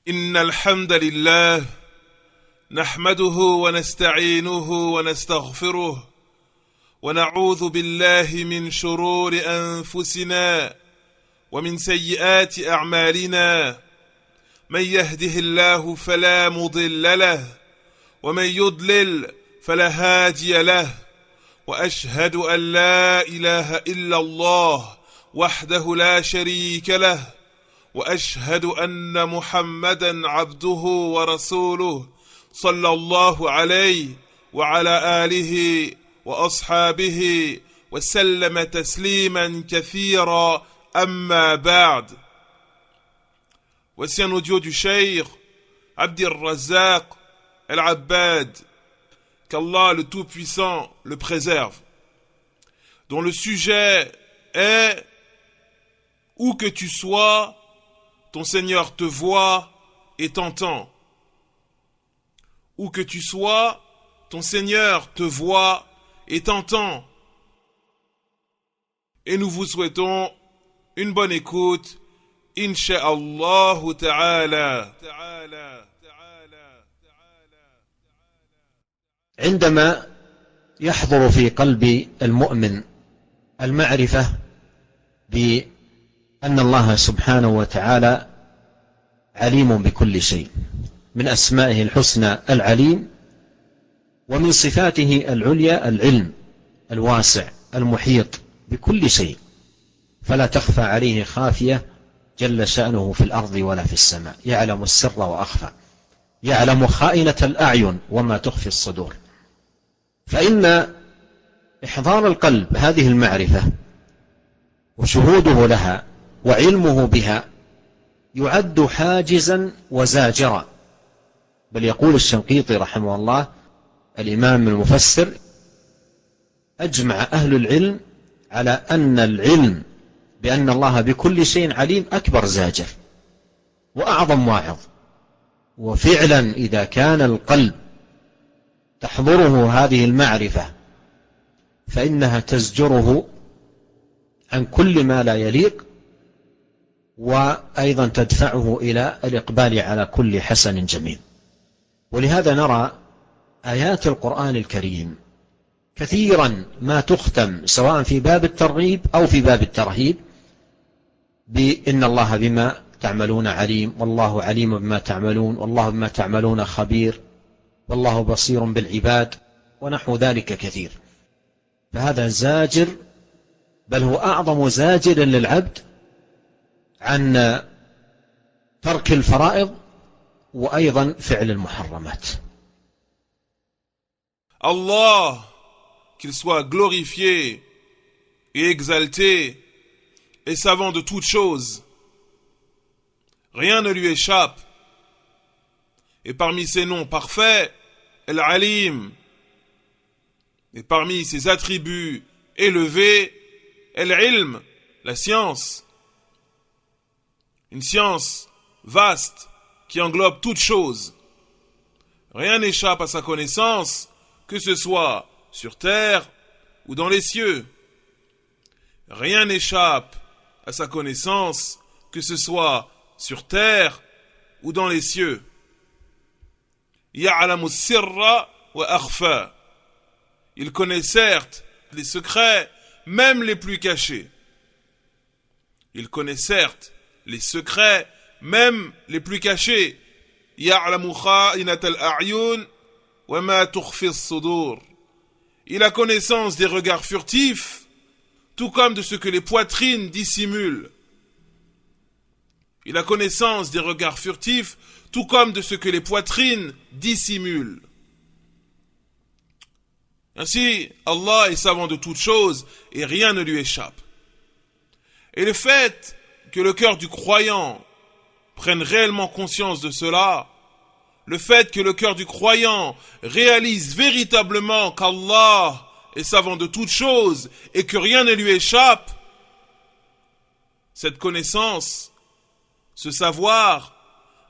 إن الحمد لله نحمده ونستعينه ونستغفره ونعوذ بالله من شرور أنفسنا ومن سيئات أعمالنا من يهده الله فلا مضل له ومن يضلل فلا هادي له وأشهد أن لا إله إلا الله وحده لا شريك له وأشهد أن محمدا عبده ورسوله صلى الله عليه وعلى آله وأصحابه وسلم تسليما كثيرا أما بعد. Voici un audio du Cheikh Abdir Razak Al-Abbad, qu'Allah le Tout-Puissant le préserve, dont le sujet est: où que tu sois, ton Seigneur te voit et t'entend. Où que tu sois, ton Seigneur te voit et t'entend. Et nous vous souhaitons une bonne écoute, Inch'Allah ta'ala. عندما يحضر في قلب المؤمن المعرفة بأن الله سبحانه وتعالى عليم بكل شيء، من أسمائه الحسنى العليم، ومن صفاته العليا العلم الواسع المحيط بكل شيء، فلا تخفى عليه خافية جل شأنه في الأرض ولا في السماء، يعلم السر وأخفى، يعلم خائنة الأعين وما تخفي الصدور. فإن إحضار القلب هذه المعرفة وشهوده لها وعلمه بها يعد حاجزا وزاجرا. بل يقول الشنقيطي رحمه الله الإمام المفسر: أجمع أهل العلم على أن العلم بأن الله بكل شيء عليم أكبر زاجر وأعظم واعظ. وفعلا إذا كان القلب تحضره هذه المعرفة فإنها تزجره عن كل ما لا يليق، وأيضا تدفعه إلى الإقبال على كل حسن جميل. ولهذا نرى آيات القرآن الكريم كثيرا ما تختم سواء في باب الترغيب أو في باب الترهيب بإن الله بما تعملون عليم، والله عليم بما تعملون، والله بما تعملون خبير، والله بصير بالعباد، ونحو ذلك كثير. فهذا زاجر، بل هو أعظم زاجر للعبد عن ترك الفرائض وأيضا فعل المحرمات. Allah, qu'il soit glorifié et exalté, est savant de toutes choses. Rien ne lui échappe. Et parmi ses noms parfaits, Al-Alim. Et parmi ses attributs élevés, Al-Ilm, la science. Une science vaste qui englobe toutes choses. Rien n'échappe à sa connaissance, que ce soit sur terre ou dans les cieux. Rien n'échappe à sa connaissance, que ce soit sur terre ou dans les cieux. Ya'lamu sirra wa akhfa. Il connaît certes les secrets, même les plus cachés. Il connaît certes les secrets, même les plus cachés. Ya'lamu kha'inata al-a'yun wa ma tukhfi as-sudur. Il a connaissance des regards furtifs, tout comme de ce que les poitrines dissimulent. Il a connaissance des regards furtifs, tout comme de ce que les poitrines dissimulent. Ainsi, Allah est savant de toutes choses et rien ne lui échappe. Et le fait que le cœur du croyant prenne réellement conscience de cela, le fait que le cœur du croyant réalise véritablement qu'Allah est savant de toutes choses et que rien ne lui échappe, cette connaissance, ce savoir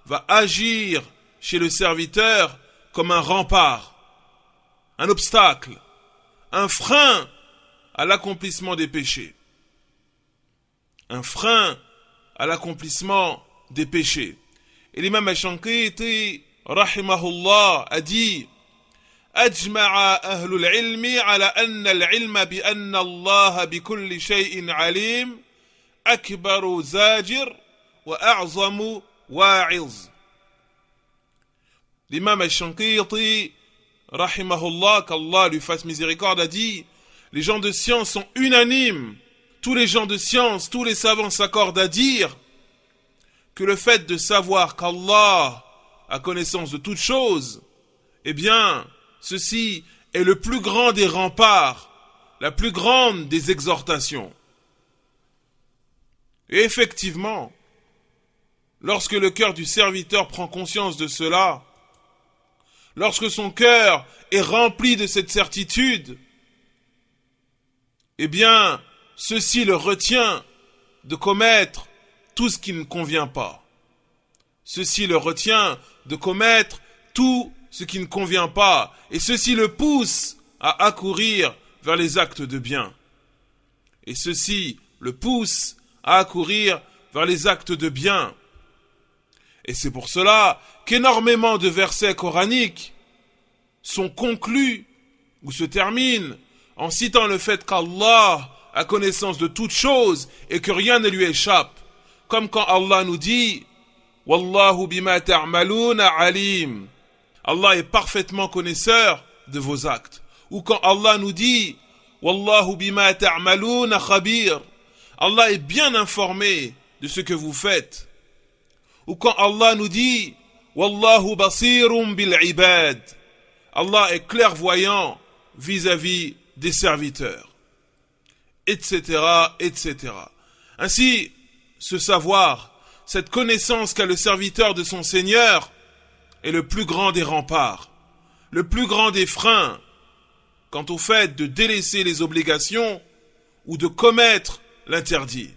va agir chez le serviteur comme un rempart, un obstacle, un frein à l'accomplissement des péchés. Un frein à l'accomplissement des péchés. Et l'imam al-Shanqiti, rahimahullah, a dit أجمع أهل العلم على أن العلم بأن الله بكل شيء عليم أكبر زاجر وأعظم واعظ. L'imam al-Shanqiti, rahimahullah, qu'Allah lui fasse miséricorde, a dit les gens de science sont unanimes, tous les gens de science, tous les savants s'accordent à dire que le fait de savoir qu'Allah a connaissance de toutes choses, eh bien, ceci est le plus grand des remparts, la plus grande des exhortations. Et effectivement, lorsque le cœur du serviteur prend conscience de cela, lorsque son cœur est rempli de cette certitude, eh bien, ceci le retient de commettre tout ce qui ne convient pas. Ceci le retient de commettre tout ce qui ne convient pas, et ceci le pousse à accourir vers les actes de bien. Et ceci le pousse à accourir vers les actes de bien. Et c'est pour cela qu'énormément de versets coraniques sont conclus ou se terminent en citant le fait qu'Allah a connaissance de toutes choses et que rien ne lui échappe. Comme quand Allah nous dit « Wallahu bima ta'maluna alim » Allah est parfaitement connaisseur de vos actes. Ou quand Allah nous dit « Wallahu bima ta'maluna khabir » Allah est bien informé de ce que vous faites. Ou quand Allah nous dit « Wallahu basirum bil ibad » Allah est clairvoyant vis-à-vis des serviteurs. Etc., etc. Ainsi, ce savoir, cette connaissance qu'a le serviteur de son Seigneur est le plus grand des remparts, le plus grand des freins quant au fait de délaisser les obligations ou de commettre l'interdit.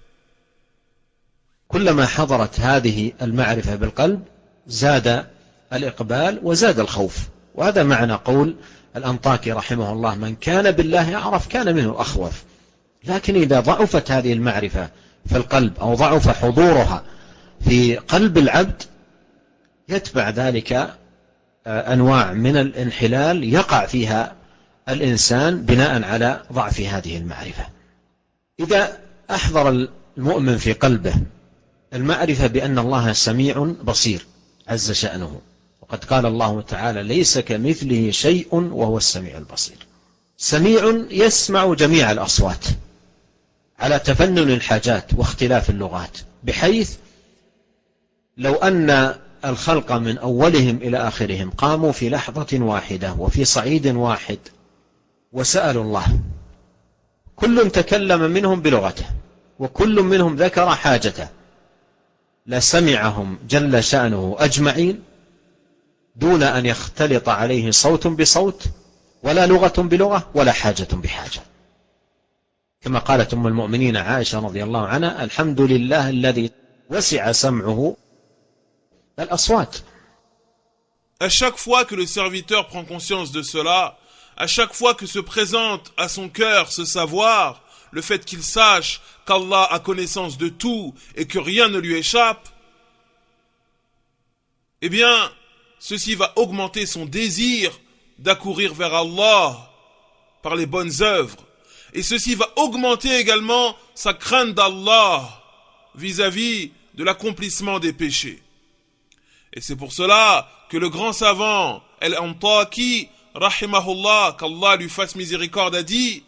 كلما حضرت هذه المعرفة بالقلب زاد الإقبال وزاد الخوف. وهذا معنى قول الأنطاكي رحمه الله من كان بالله أعرف كان منه أخوف. لكن إذا ضعفت هذه المعرفة في القلب أو ضعف حضورها في قلب العبد يتبع ذلك أنواع من الانحلال يقع فيها الإنسان بناء على ضعف هذه المعرفة. إذا أحضر المؤمن في قلبه المعرفة بأن الله سميع بصير عز شأنه، وقد قال الله تعالى ليس كمثله شيء وهو السميع البصير. سميع يسمع جميع الأصوات على تفنن الحاجات واختلاف اللغات، بحيث لو أن الخلق من أولهم إلى آخرهم قاموا في لحظة واحدة وفي صعيد واحد وسألوا الله، كل تكلم منهم بلغته وكل منهم ذكر حاجته، لسمعهم جل شأنه أجمعين دون أن يختلط عليه صوت بصوت ولا لغة بلغة ولا حاجة بحاجة. كما قالت أم المؤمنين عائشة رضي الله عنها الحمد لله الذي وسع سمعه الأصوات. À chaque fois que le serviteur prend conscience de cela, à chaque fois que se présente à son cœur ce savoir, le fait qu'il sache qu'Allah a connaissance de tout et que rien ne lui échappe, eh bien, ceci va augmenter son désir d'accourir vers Allah par les bonnes œuvres. Et ceci va augmenter également sa crainte d'Allah vis-à-vis de l'accomplissement des péchés. Et c'est pour cela que le grand savant Al-Antaki, rahimahullah, qu'Allah lui fasse miséricorde, a dit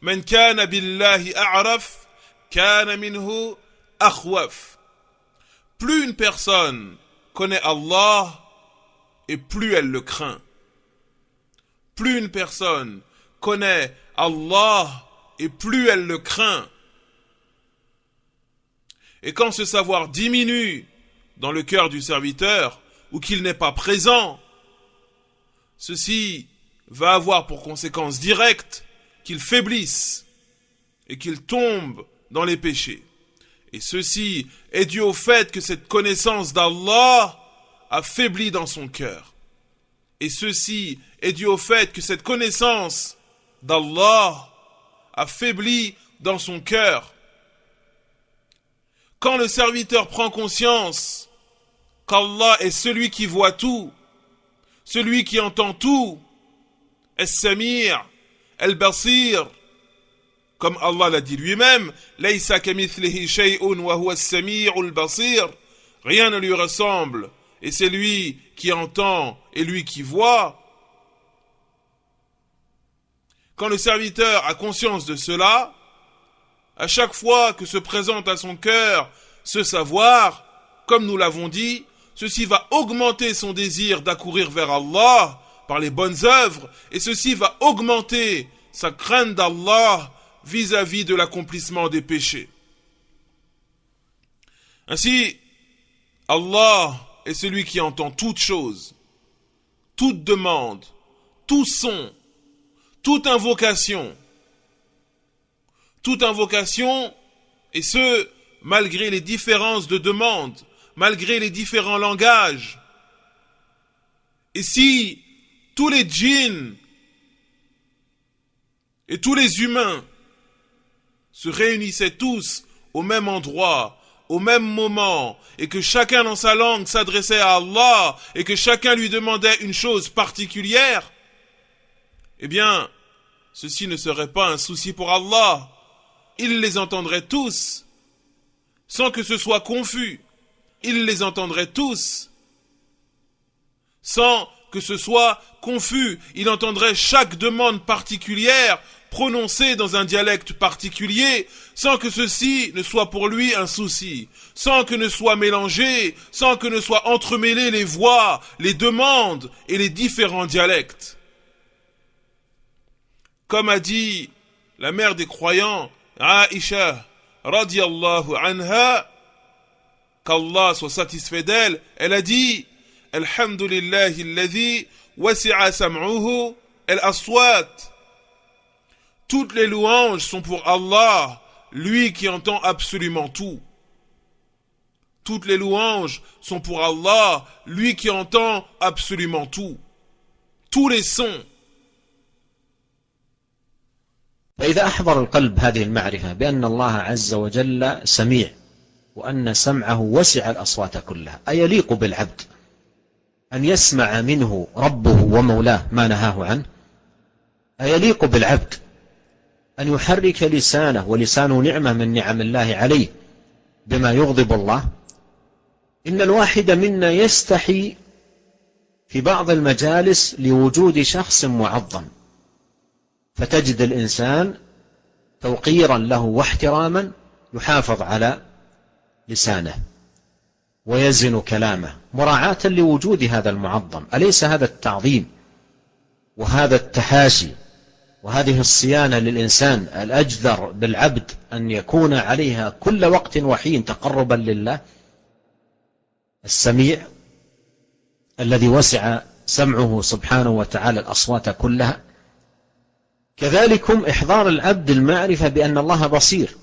Man kana billahi a'raf, kana minhu akhwaf. Plus une personne connaît Allah, et plus elle le craint. Plus une personne connaît Allah, et plus elle le craint. Et quand ce savoir diminue dans le cœur du serviteur, ou qu'il n'est pas présent, ceci va avoir pour conséquence directe qu'il faiblisse et qu'il tombe dans les péchés. Et ceci est dû au fait que cette connaissance d'Allah affaiblit dans son cœur. Et ceci est dû au fait que cette connaissance d'Allah affaiblit dans son cœur. Quand le serviteur prend conscience qu'Allah est celui qui voit tout, celui qui entend tout, As-Sami', Al-Basir, comme Allah l'a dit lui-même, Laysa kamithlihi shay'un wa huwa as-sami'ul basir. Rien ne lui ressemble, et c'est lui qui entend et lui qui voit. Quand le serviteur a conscience de cela, à chaque fois que se présente à son cœur ce savoir, comme nous l'avons dit, ceci va augmenter son désir d'accourir vers Allah par les bonnes œuvres, et ceci va augmenter sa crainte d'Allah vis-à-vis de l'accomplissement des péchés. Ainsi, Allah est celui qui entend toutes choses, toute demande, tout son, toute invocation, et ce, malgré les différences de demande, malgré les différents langages. Et si tous les djinns et tous les humains se réunissaient tous au même endroit, au même moment, et que chacun dans sa langue s'adressait à Allah, et que chacun lui demandait une chose particulière, eh bien, ceci ne serait pas un souci pour Allah. Il les entendrait tous, sans que ce soit confus. Il les entendrait tous, sans que ce soit confus. Il entendrait chaque demande particulière prononcée dans un dialecte particulier, sans que ceci ne soit pour lui un souci, sans que ne soient mélangés, sans que ne soient entremêlés les voix, les demandes et les différents dialectes. Comme a dit la mère des croyants, Aïcha, radiyallahu anha, qu'Allah soit satisfait d'elle, elle a dit, Alhamdulillahi alladhi wasi'a sam'uhu al-aswat. Toutes les louanges sont pour Allah, lui qui entend absolument tout. Toutes les louanges sont pour Allah, lui qui entend absolument tout. Tous les sons. فإذا أحضر القلب هذه المعرفة بأن الله عز وجل سميع وأن سمعه وسع الأصوات كلها، أيليق بالعبد أن يسمع منه ربه ومولاه ما نهاه عنه؟ أيليق بالعبد أن يحرك لسانه، ولسانه نعمة من نعم الله عليه، بما يغضب الله؟ إن الواحد منا يستحي في بعض المجالس لوجود شخص معظم، فتجد الإنسان توقيرا له واحتراما يحافظ على لسانه ويزن كلامه مراعاة لوجود هذا المعظم. أليس هذا التعظيم وهذا التحاشي وهذه الصيانة للإنسان الأجدر بالعبد أن يكون عليها كل وقت وحين تقربا لله السميع الذي وسع سمعه سبحانه وتعالى الأصوات كلها؟ كذلكم إحضار العبد المعرفة بأن الله بصير،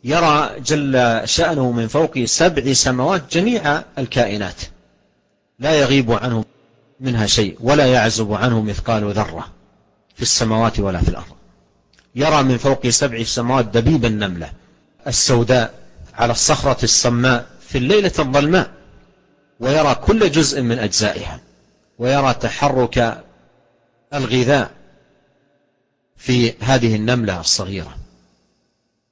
يرى جل شأنه من فوق 7 سماوات جميع الكائنات، لا يغيب عنه منها شيء ولا يعزب عنه مثقال ذرة في السماوات ولا في الأرض. يرى من فوق 7 سماوات دبيب النملة السوداء على الصخرة الصماء في الليلة الظلماء، ويرى كل جزء من أجزائها، ويرى تحرك الغذاء في هذه النملة الصغيرة،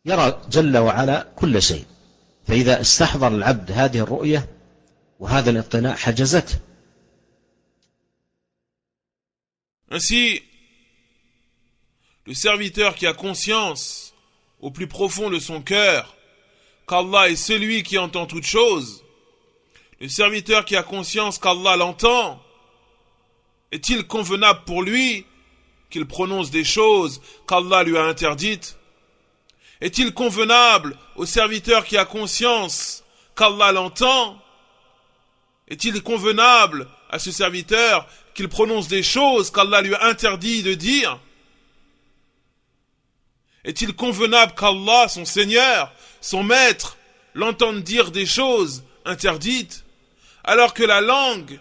يرى جل وعلا كل شيء. فإذا استحضر العبد هذه الرؤية وهذا الاطلاع حجزته. Ainsi, le serviteur qui a conscience au plus profond de son cœur qu'Allah est celui qui entend toutes choses, le serviteur qui a conscience qu'Allah l'entend, est-il convenable pour lui qu'il prononce des choses qu'Allah lui a interdites? Est-il convenable au serviteur qui a conscience qu'Allah l'entend? Est-il convenable à ce serviteur qu'il prononce des choses qu'Allah lui a interdit de dire? Est-il convenable qu'Allah, son Seigneur, son Maître, l'entende dire des choses interdites, alors que la langue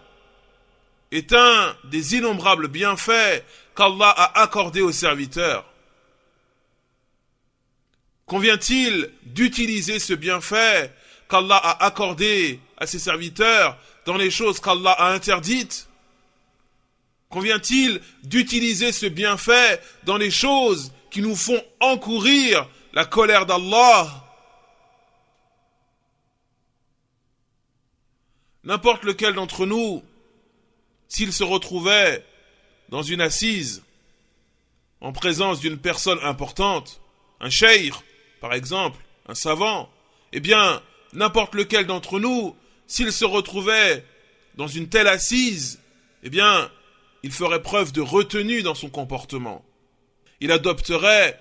est un des innombrables bienfaits qu'Allah a accordé aux serviteurs? Convient-il d'utiliser ce bienfait qu'Allah a accordées à ses serviteurs dans les choses qu'Allah a interdites? Convient-il d'utiliser ce bienfait dans les choses qui nous font encourir la colère d'Allah? N'importe lequel d'entre nous, s'il se retrouvait dans une assise, en présence d'une personne importante, un cheikh, par exemple, un savant, eh bien, n'importe lequel d'entre nous, s'il se retrouvait dans une telle assise, eh bien, il ferait preuve de retenue dans son comportement. Il adopterait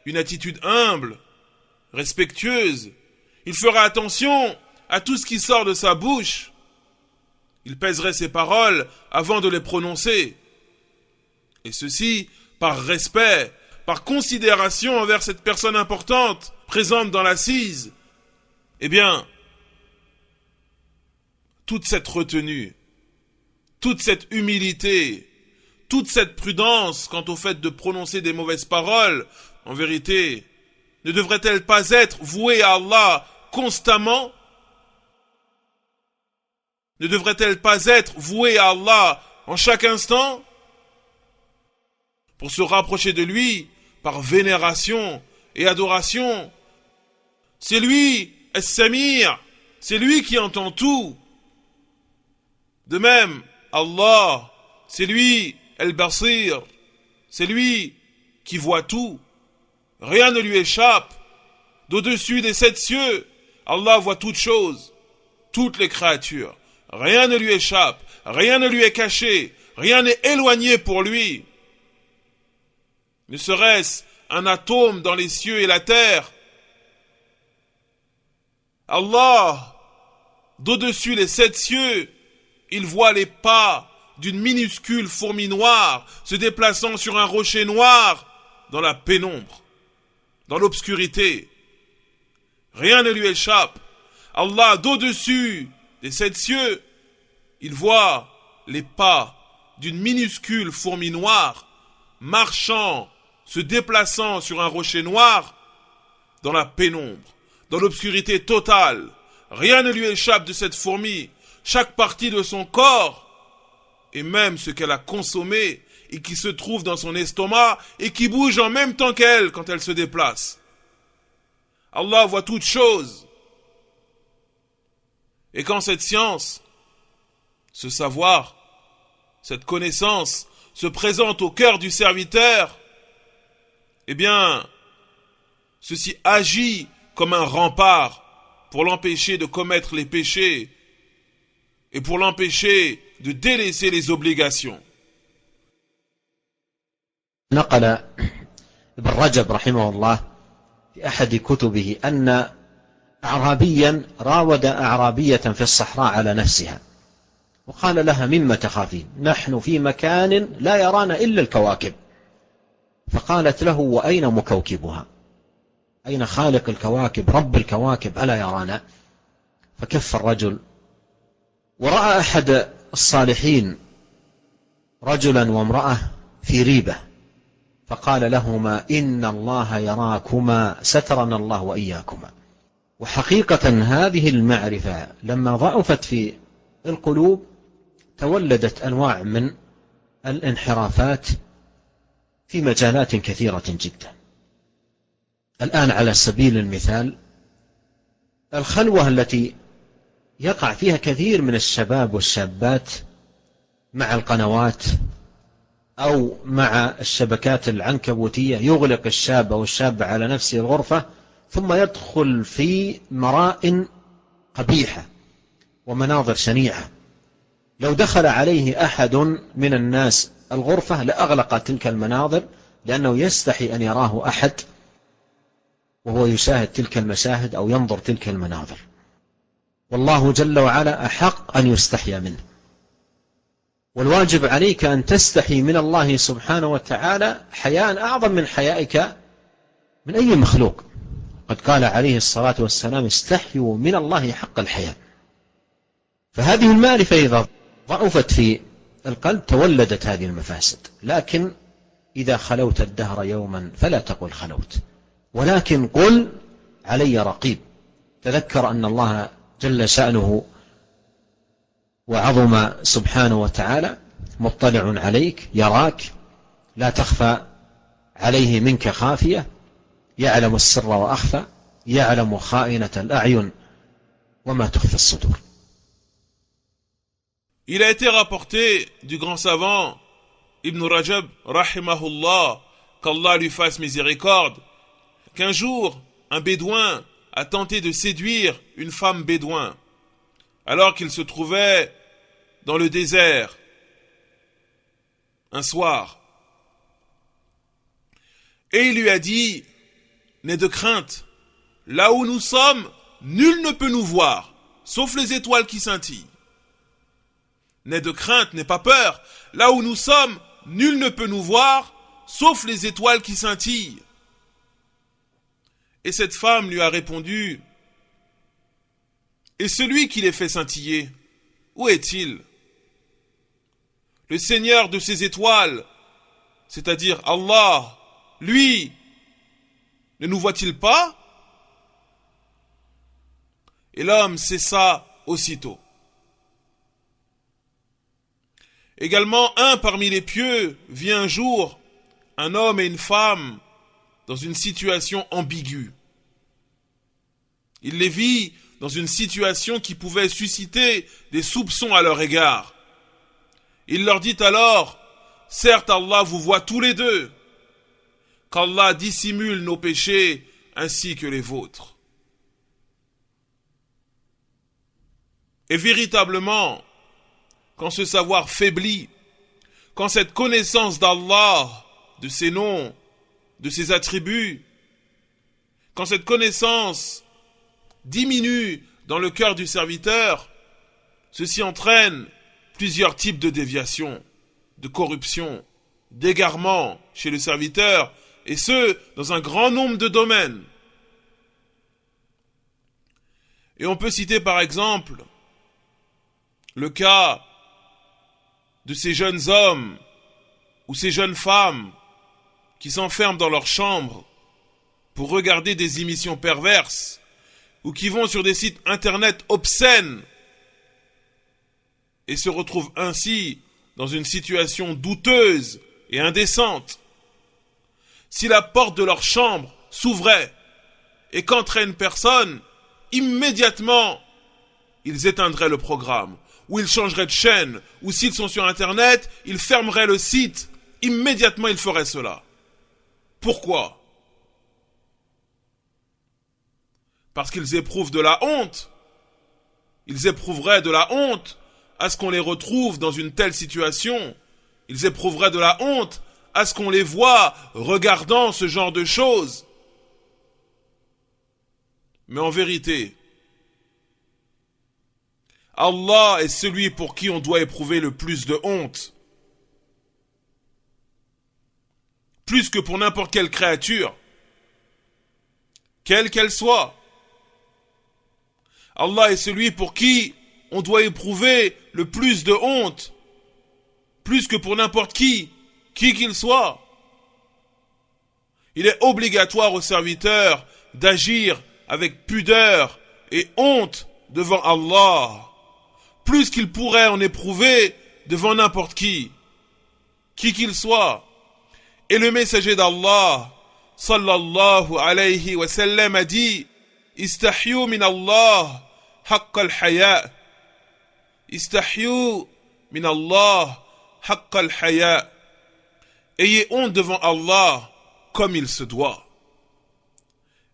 une attitude humble, respectueuse. Il ferait attention à tout ce qui sort de sa bouche. Il pèserait ses paroles avant de les prononcer. Et ceci par respect, par considération envers cette personne importante présente dans l'assise. Eh bien, toute cette retenue, toute cette humilité, toute cette prudence quant au fait de prononcer des mauvaises paroles, en vérité, ne devrait-elle pas être vouée à Allah constamment? Ne devrait-elle pas être vouée à Allah en chaque instant? Pour se rapprocher de lui par vénération et adoration. C'est lui, As-Samir, c'est lui qui entend tout. De même, Allah, c'est lui, Al-Basir, c'est lui qui voit tout. Rien ne lui échappe. D'au-dessus des 7 cieux, Allah voit toutes choses, toutes les créatures. Rien ne lui échappe, rien ne lui est caché, rien n'est éloigné pour lui. Ne serait-ce un atome dans les cieux et la terre. Allah, d'au-dessus les 7 cieux, il voit les pas d'une minuscule fourmi noire se déplaçant sur un rocher noir dans la pénombre, dans l'obscurité. Rien ne lui échappe. Allah, d'au-dessus des 7 cieux, il voit les pas d'une minuscule fourmi noire marchant, se déplaçant sur un rocher noir dans la pénombre, dans l'obscurité totale. Rien ne lui échappe de cette fourmi. Chaque partie de son corps, et même ce qu'elle a consommé et qui se trouve dans son estomac et qui bouge en même temps qu'elle quand elle se déplace. Allah voit toutes choses. Et quand cette science, ce savoir, cette connaissance se présente au cœur du serviteur, eh bien, ceci agit comme un rempart pour l'empêcher de commettre les péchés et pour l'empêcher de délaisser les obligations. نقل ابن رجب رحمه الله في أحد كتبه أن أعرابيا راود أعرابية في الصحراء على نفسها وقال لها: مما تخافين؟ نحن في مكان لا يرانا إلا الكواكب. فقالت له: وأين مكوكبها؟ أين خالق الكواكب رب الكواكب ألا يرانا؟ فكف الرجل ورأى أحد الصالحين رجلا وامرأة في ريبة فقال لهما: إن الله يراكما سترنا الله وإياكما. وحقيقة هذه المعرفة لما ضعفت في القلوب تولدت أنواع من الانحرافات في مجالات كثيرة جدا. الآن على سبيل المثال الخلوة التي يقع فيها كثير من الشباب والشابات مع القنوات أو مع الشبكات العنكبوتية، يغلق الشاب أو الشابة على نفسه الغرفة ثم يدخل في مراء قبيحة ومناظر شنيعة. لو دخل عليه أحد من الناس الغرفة لأغلق تلك المناظر لأنه يستحي أن يراه أحد وهو يشاهد تلك المشاهد أو ينظر تلك المناظر. والله جل وعلا أحق أن يستحيا منه، والواجب عليك أن تستحي من الله سبحانه وتعالى حياء أعظم من حيائك من أي مخلوق. قد قال عليه الصلاة والسلام: استحيوا من الله حق الحياء. فهذه المعرفة إذا ضعفت في القلب تولدت هذه المفاسد. لكن إذا خلوت الدهر يوما فلا تقل خلوت، ولكن قل علي رقيب، تذكر أن الله جل شأنه وعظم سبحانه وتعالى مطلع عليك، يراك، لا تخفى عليه منك خافية، يعلم السر وأخفى، يعلم خائنة الأعين وما تخفي الصدور. Il a été rapporté du grand savant Ibn Rajab, rahimahullah, qu'Allah lui fasse miséricorde, qu'un jour, un bédouin a tenté de séduire une femme bédouin, alors qu'il se trouvait dans le désert, un soir. Et il lui a dit, n'aie de crainte, là où nous sommes, nul ne peut nous voir, sauf les étoiles qui scintillent. N'aie de crainte, n'aie pas peur, là où nous sommes, nul ne peut nous voir, sauf les étoiles qui scintillent. Et cette femme lui a répondu, et celui qui les fait scintiller, où est-il? Le Seigneur de ces étoiles, c'est-à-dire Allah, lui, ne nous voit-il pas? Et l'homme cessa aussitôt. Également, un parmi les pieux vit un jour un homme et une femme dans une situation ambiguë. Il les vit dans une situation qui pouvait susciter des soupçons à leur égard. Il leur dit alors, certes Allah vous voit tous les deux, qu'Allah dissimule nos péchés ainsi que les vôtres. Et véritablement, quand ce savoir faiblit, quand cette connaissance d'Allah, de ses noms, de ses attributs, quand cette connaissance diminue dans le cœur du serviteur, ceci entraîne plusieurs types de déviations, de corruption, d'égarement chez le serviteur, et ce, dans un grand nombre de domaines. Et on peut citer par exemple le cas de ces jeunes hommes ou ces jeunes femmes qui s'enferment dans leur chambre pour regarder des émissions perverses ou qui vont sur des sites internet obscènes et se retrouvent ainsi dans une situation douteuse et indécente. Si la porte de leur chambre s'ouvrait et qu'entrait une personne, immédiatement, ils éteindraient le programme, ou ils changeraient de chaîne, ou s'ils sont sur Internet, ils fermeraient le site. Immédiatement, ils feraient cela. Pourquoi? Parce qu'ils éprouvent de la honte. Ils éprouveraient de la honte à ce qu'on les retrouve dans une telle situation. Ils éprouveraient de la honte à ce qu'on les voit regardant ce genre de choses. Mais en vérité, Allah est celui pour qui on doit éprouver le plus de honte. Plus que pour n'importe quelle créature, quelle qu'elle soit. Allah est celui pour qui on doit éprouver le plus de honte. Plus que pour n'importe qui qu'il soit. Il est obligatoire au serviteur d'agir avec pudeur et honte devant Allah, plus qu'il pourrait en éprouver devant n'importe qui qu'il soit. Et le messager d'Allah, sallallahu alayhi wa sallam, a dit, istahyu min Allah, haqqa al-haya. Istahyu min Allah, haqqa al-haya. Ayez honte devant Allah comme il se doit.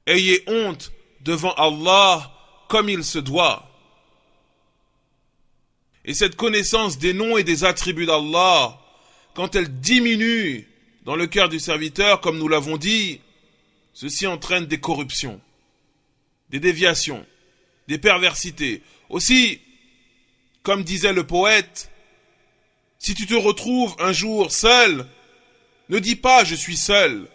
Ayez honte devant Allah comme il se doit. Et cette connaissance des noms et des attributs d'Allah, quand elle diminue dans le cœur du serviteur, comme nous l'avons dit, ceci entraîne des corruptions, des déviations, des perversités. Aussi, comme disait le poète, si tu te retrouves un jour seul, ne dis pas « je suis seul »,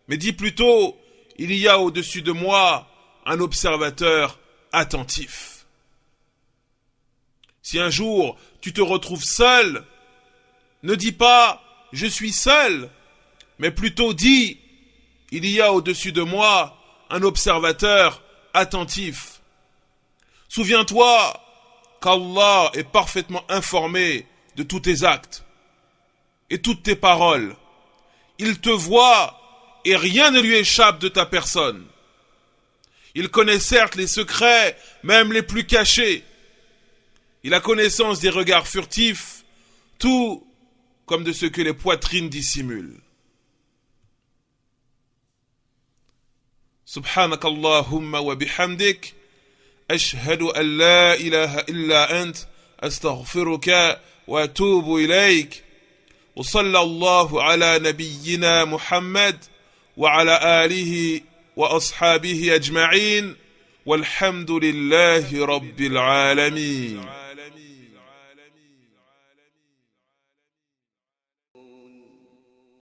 mais dis plutôt « il y a au-dessus de moi un observateur attentif ». Si un jour tu te retrouves seul, ne dis pas « je suis seul », mais plutôt dis « il y a au-dessus de moi un observateur attentif. Souviens-toi qu'Allah est parfaitement informé de tous tes actes et toutes tes paroles. Il te voit et rien ne lui échappe de ta personne. Il connaît certes les secrets, même les plus cachés. Il a connaissance des regards furtifs, tout comme de ce que les poitrines dissimulent. سبحانك اللهم وبحمدك أشهد أن لا إله إلا أنت أستغفرك وأتوب إليك وصلى الله على نبينا محمد وعلى آله وأصحابه أجمعين والحمد لله رب العالمين.